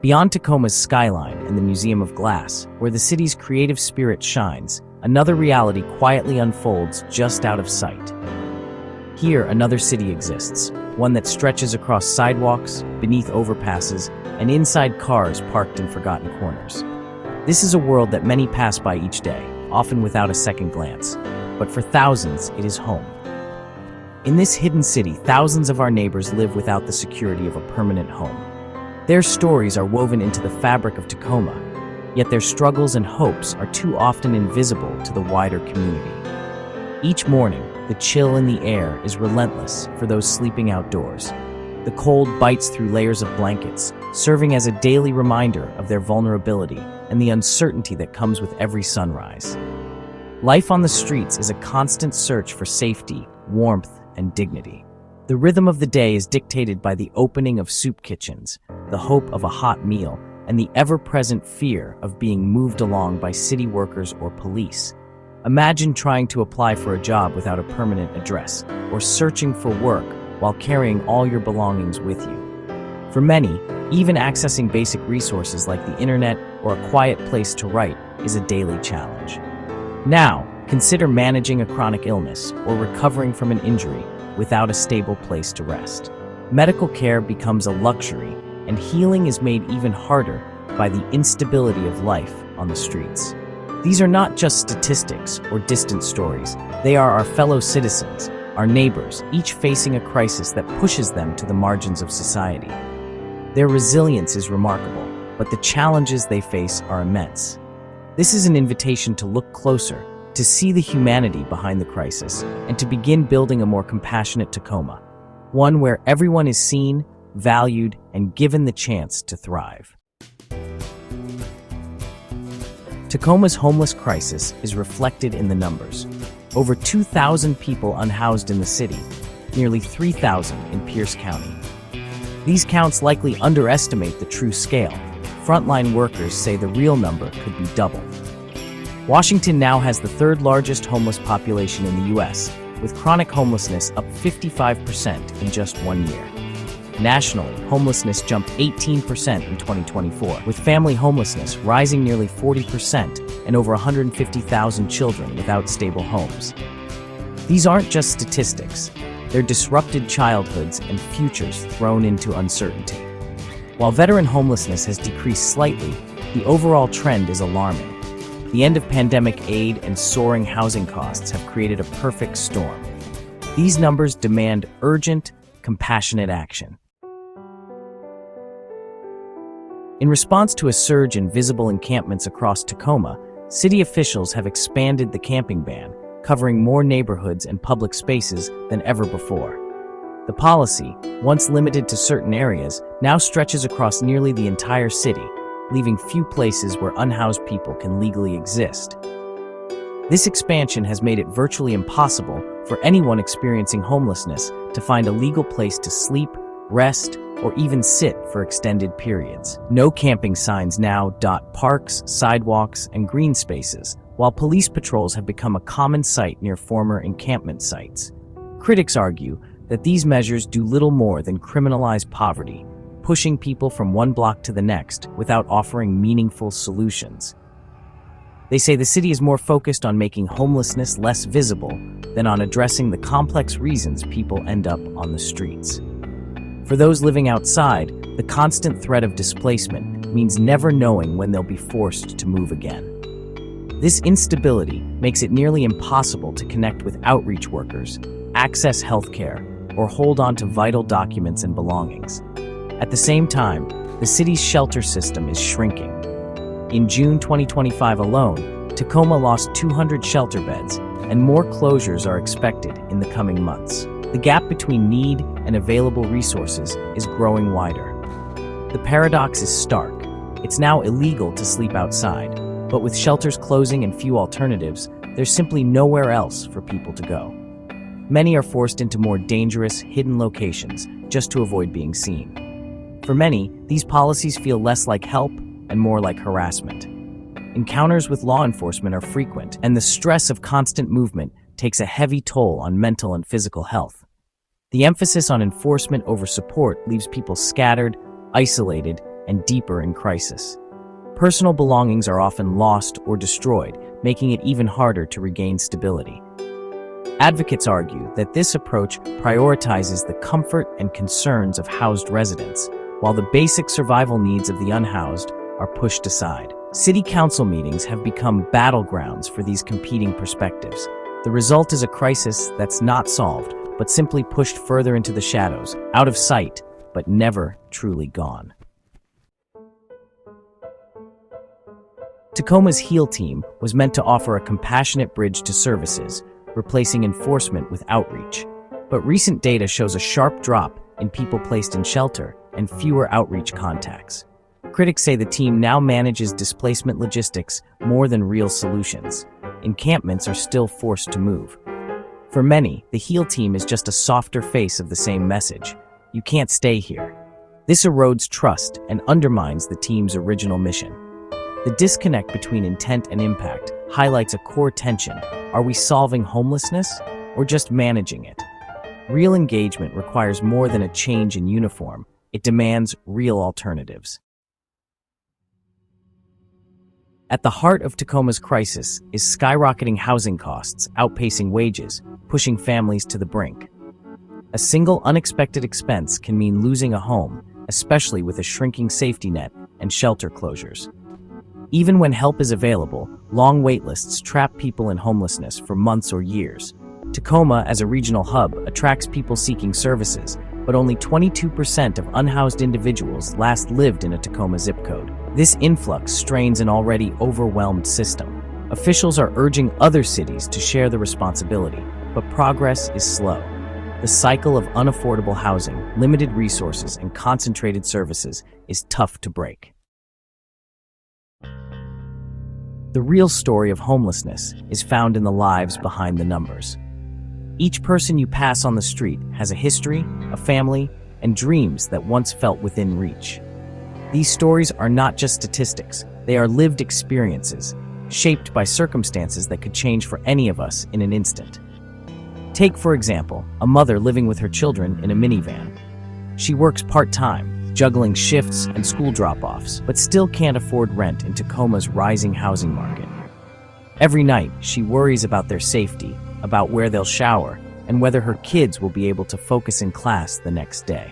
Beyond Tacoma's skyline and the Museum of Glass, where the city's creative spirit shines, another reality quietly unfolds just out of sight. Here, another city exists, one that stretches across sidewalks, beneath overpasses, and inside cars parked in forgotten corners. This is a world that many pass by each day, often without a second glance, but for thousands, it is home. In this hidden city, thousands of our neighbors live without the security of a permanent home. Their stories are woven into the fabric of Tacoma, yet their struggles and hopes are too often invisible to the wider community. Each morning, the chill in the air is relentless for those sleeping outdoors. The cold bites through layers of blankets, serving as a daily reminder of their vulnerability and the uncertainty that comes with every sunrise. Life on the streets is a constant search for safety, warmth, and dignity. The rhythm of the day is dictated by the opening of soup kitchens, the hope of a hot meal, and the ever-present fear of being moved along by city workers or police. Imagine trying to apply for a job without a permanent address, or searching for work while carrying all your belongings with you. For many, even accessing basic resources like the internet or a quiet place to write is a daily challenge. Now, consider managing a chronic illness or recovering from an injury without a stable place to rest. Medical care becomes a luxury, and healing is made even harder by the instability of life on the streets. These are not just statistics or distant stories. They are our fellow citizens, our neighbors, each facing a crisis that pushes them to the margins of society. Their resilience is remarkable, but the challenges they face are immense. This is an invitation to look closer, to see the humanity behind the crisis, and to begin building a more compassionate Tacoma, one where everyone is seen, valued, and given the chance to thrive. Tacoma's homeless crisis is reflected in the numbers. Over 2,000 people unhoused in the city, nearly 3,000 in Pierce County. These counts likely underestimate the true scale. Frontline workers say the real number could be double. Washington now has the third largest homeless population in the U.S., with chronic homelessness up 55% in just 1 year. Nationally, homelessness jumped 18% in 2024, with family homelessness rising nearly 40% and over 150,000 children without stable homes. These aren't just statistics, they're disrupted childhoods and futures thrown into uncertainty. While veteran homelessness has decreased slightly, the overall trend is alarming. The end of pandemic aid and soaring housing costs have created a perfect storm. These numbers demand urgent, compassionate action. In response to a surge in visible encampments across Tacoma, city officials have expanded the camping ban, covering more neighborhoods and public spaces than ever before. The policy, once limited to certain areas, now stretches across nearly the entire city, leaving few places where unhoused people can legally exist. This expansion has made it virtually impossible for anyone experiencing homelessness to find a legal place to sleep, rest, or even sit for extended periods. No camping signs now dot parks, sidewalks, and green spaces, while police patrols have become a common sight near former encampment sites. Critics argue that these measures do little more than criminalize poverty, pushing people from one block to the next without offering meaningful solutions. They say the city is more focused on making homelessness less visible than on addressing the complex reasons people end up on the streets. For those living outside, the constant threat of displacement means never knowing when they'll be forced to move again. This instability makes it nearly impossible to connect with outreach workers, access healthcare, or hold on to vital documents and belongings. At the same time, the city's shelter system is shrinking. In June 2025 alone, Tacoma lost 200 shelter beds, and more closures are expected in the coming months. The gap between need and available resources is growing wider. The paradox is stark. It's now illegal to sleep outside, but with shelters closing and few alternatives, there's simply nowhere else for people to go. Many are forced into more dangerous, hidden locations just to avoid being seen. For many, these policies feel less like help and more like harassment. Encounters with law enforcement are frequent, and the stress of constant movement takes a heavy toll on mental and physical health. The emphasis on enforcement over support leaves people scattered, isolated, and deeper in crisis. Personal belongings are often lost or destroyed, making it even harder to regain stability. Advocates argue that this approach prioritizes the comfort and concerns of housed residents, while the basic survival needs of the unhoused are pushed aside. City council meetings have become battlegrounds for these competing perspectives. The result is a crisis that's not solved, but simply pushed further into the shadows, out of sight, but never truly gone. Tacoma's HEAL team was meant to offer a compassionate bridge to services, replacing enforcement with outreach. But recent data shows a sharp drop in people placed in shelter and fewer outreach contacts. Critics say the team now manages displacement logistics more than real solutions. Encampments are still forced to move. For many, the HEAL team is just a softer face of the same message. You can't stay here. This erodes trust and undermines the team's original mission. The disconnect between intent and impact highlights a core tension. Are we solving homelessness or just managing it? Real engagement requires more than a change in uniform. It demands real alternatives. At the heart of Tacoma's crisis is skyrocketing housing costs, outpacing wages, pushing families to the brink. A single unexpected expense can mean losing a home, especially with a shrinking safety net and shelter closures. Even when help is available, long waitlists trap people in homelessness for months or years. Tacoma, as a regional hub, attracts people seeking services, but only 22% of unhoused individuals last lived in a Tacoma zip code. This influx strains an already overwhelmed system. Officials are urging other cities to share the responsibility, but progress is slow. The cycle of unaffordable housing, limited resources, and concentrated services is tough to break. The real story of homelessness is found in the lives behind the numbers. Each person you pass on the street has a history, a family, and dreams that once felt within reach. These stories are not just statistics, they are lived experiences, shaped by circumstances that could change for any of us in an instant. Take, for example, a mother living with her children in a minivan. She works part-time, juggling shifts and school drop-offs, but still can't afford rent in Tacoma's rising housing market. Every night, she worries about their safety, about where they'll shower, and whether her kids will be able to focus in class the next day.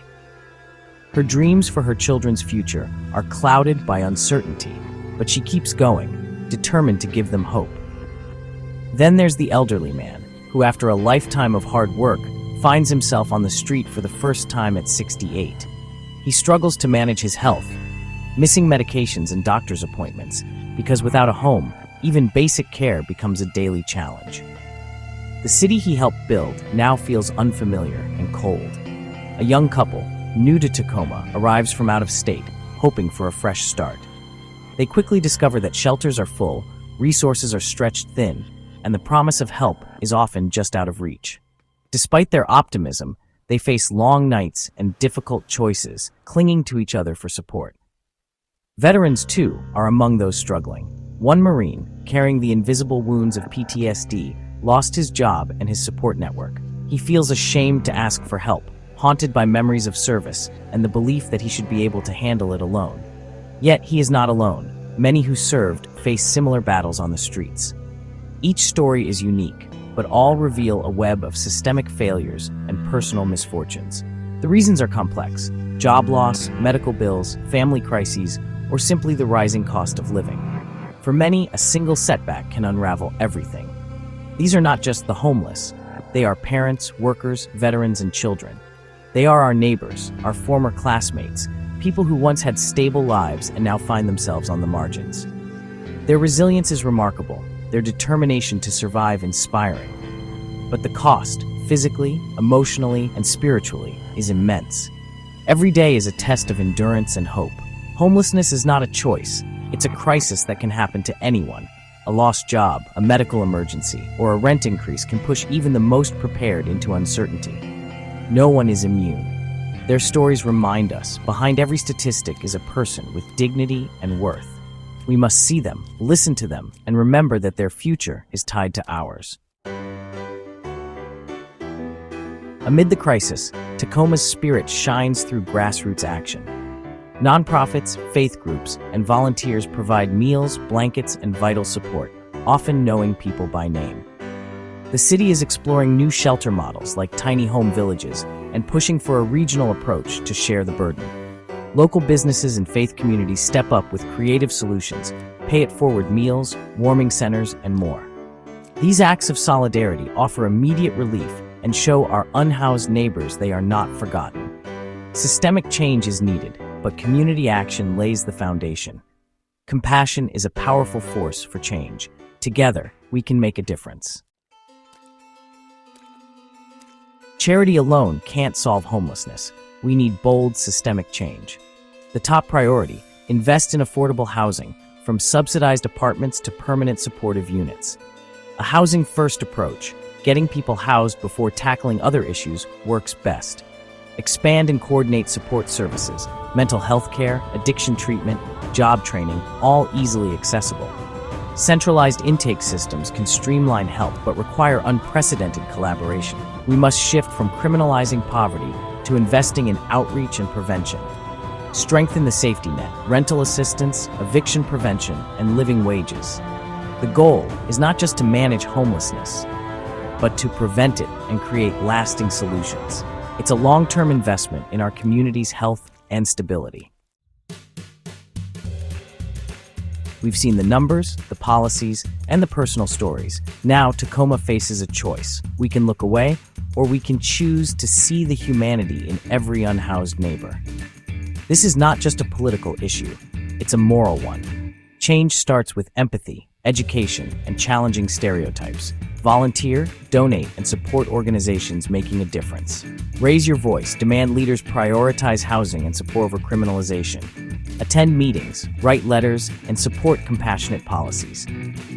Her dreams for her children's future are clouded by uncertainty, but she keeps going, determined to give them hope. Then there's the elderly man, who after a lifetime of hard work, finds himself on the street for the first time at 68. He struggles to manage his health, missing medications and doctor's appointments, because without a home, even basic care becomes a daily challenge. The city he helped build now feels unfamiliar and cold. A young couple, new to Tacoma, arrives from out of state, hoping for a fresh start. They quickly discover that shelters are full, resources are stretched thin, and the promise of help is often just out of reach. Despite their optimism, they face long nights and difficult choices, clinging to each other for support. Veterans, too, are among those struggling. One Marine, carrying the invisible wounds of PTSD, lost his job and his support network. He feels ashamed to ask for help, haunted by memories of service and the belief that he should be able to handle it alone. Yet he is not alone. Many who served face similar battles on the streets. Each story is unique, but all reveal a web of systemic failures and personal misfortunes. The reasons are complex: job loss, medical bills, family crises, or simply the rising cost of living. For many, a single setback can unravel everything. These are not just the homeless. They are parents, workers, veterans, and children. They are our neighbors, our former classmates, people who once had stable lives and now find themselves on the margins. Their resilience is remarkable, their determination to survive inspiring. But the cost, physically, emotionally, and spiritually, is immense. Every day is a test of endurance and hope. Homelessness is not a choice. It's a crisis that can happen to anyone. A lost job, a medical emergency, or a rent increase can push even the most prepared into uncertainty. No one is immune. Their stories remind us, behind every statistic is a person with dignity and worth. We must see them, listen to them, and remember that their future is tied to ours. Amid the crisis, Tacoma's spirit shines through grassroots action. Nonprofits, faith groups, and volunteers provide meals, blankets, and vital support, often knowing people by name. The city is exploring new shelter models like tiny home villages and pushing for a regional approach to share the burden. Local businesses and faith communities step up with creative solutions, pay-it-forward meals, warming centers, and more. These acts of solidarity offer immediate relief and show our unhoused neighbors they are not forgotten. Systemic change is needed, but community action lays the foundation. Compassion is a powerful force for change. Together, we can make a difference. Charity alone can't solve homelessness. We need bold, systemic change. The top priority: invest in affordable housing, from subsidized apartments to permanent supportive units. A housing-first approach, getting people housed before tackling other issues, works best. Expand and coordinate support services, mental health care, addiction treatment, job training, all easily accessible. Centralized intake systems can streamline help but require unprecedented collaboration. We must shift from criminalizing poverty to investing in outreach and prevention. Strengthen the safety net, rental assistance, eviction prevention, and living wages. The goal is not just to manage homelessness, but to prevent it and create lasting solutions. It's a long-term investment in our community's health and stability. We've seen the numbers, the policies, and the personal stories. Now, Tacoma faces a choice. We can look away, or we can choose to see the humanity in every unhoused neighbor. This is not just a political issue, it's a moral one. Change starts with empathy, education, and challenging stereotypes. Volunteer, donate, and support organizations making a difference. Raise your voice, demand leaders prioritize housing and support over criminalization. Attend meetings, write letters, and support compassionate policies.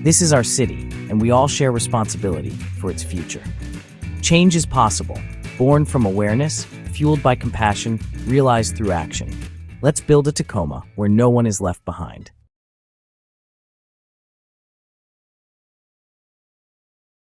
This is our city, and we all share responsibility for its future. Change is possible, born from awareness, fueled by compassion, realized through action. Let's build a Tacoma where no one is left behind.